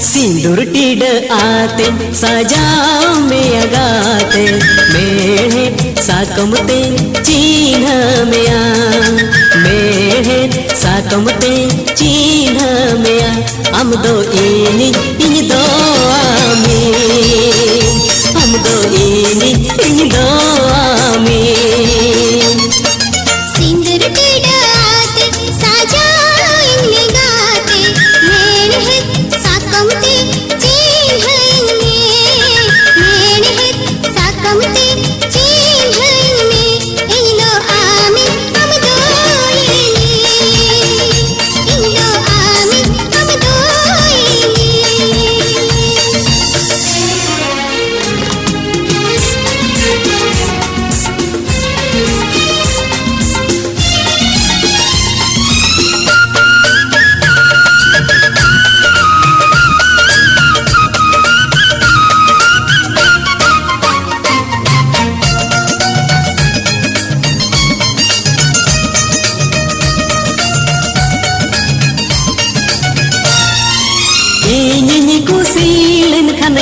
सिंदूर टीड आते सजाओ में अगाते मेहे साकमते चिन्ह में मेहे साकमते चिन्ह में हम दो इन दो आमी हम दो इन दो आमी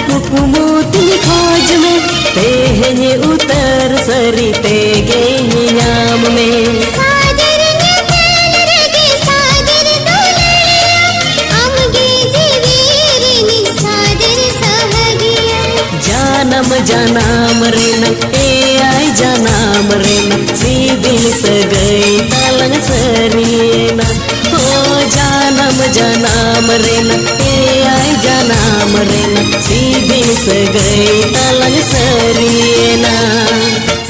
कुकुमुती खोज में तेहने उतर सरी तेगे नियाम में सादर ने तेल रगे सादर दुलरिया अमगे जीवीर नि सादर सहगिया जानम जानम रे न ए आई जानम रे न सीदिल सगई तलंग सरीना ओ जानम जानम रे न ए आई जानम रे न सीधी सगई तलंग सरीना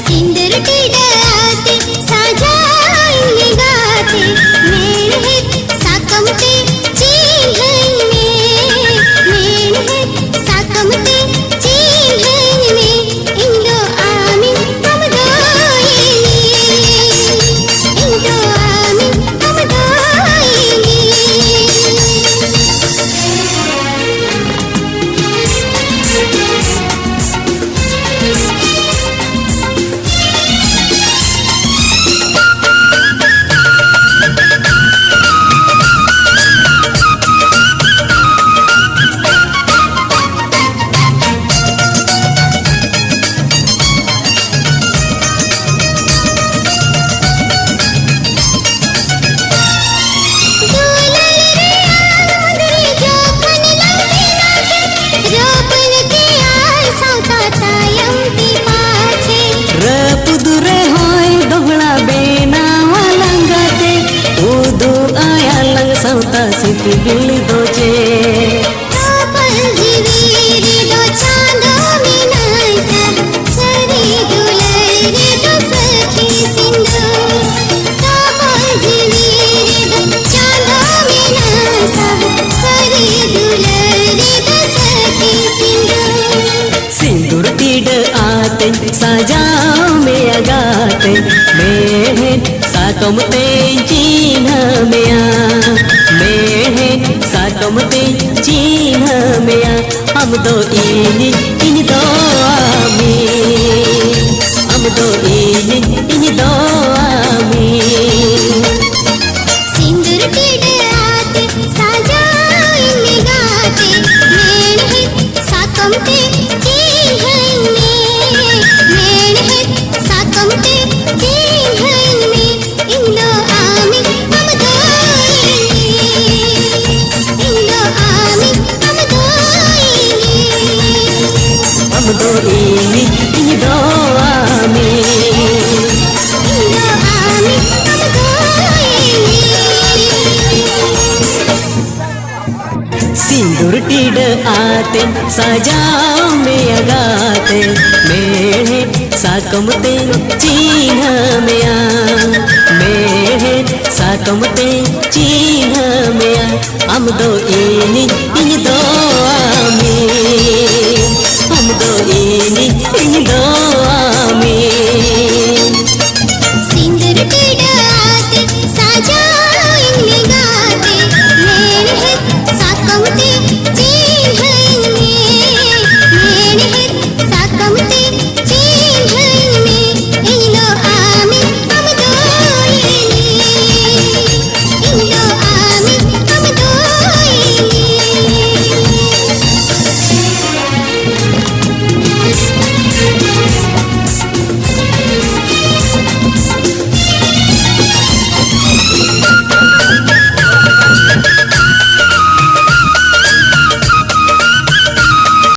सिंदूर टीडाते सजाएंगे गाते मेरे साकमते चिन्ह मेरे साकमते चिन्ह इंदो आमी हम दो इंदो आमी हम दो सिटी गिली दोचे तापल जीवीर दो चांदो मिनाइसा सरी दुलरे दो सखी सिंधु तापल जीवीर दो चांदो मिनाइसा सरी दुलरे दो सखी सिंधु सिंदूर टीड आते सजाओ में अगाते मेहे साकमते चिन्ह में मेहे साकमते चिन्ह में हम दो इन दो आमी हम दो इन दो आमी सिंदूर टीड आते सजाएंगे गाते मेरे साकमते चिन्ह मेरे साकमते चिन्ह इंदो आमी हम दो इंदो आमी हम दो इन दो आमी इंदो आमी हम दो सिंदूर टीड आते सजाओ में अगाते मेहे साकमते चिन्ह में मेहे साकमते चिन्ह में हम दो इन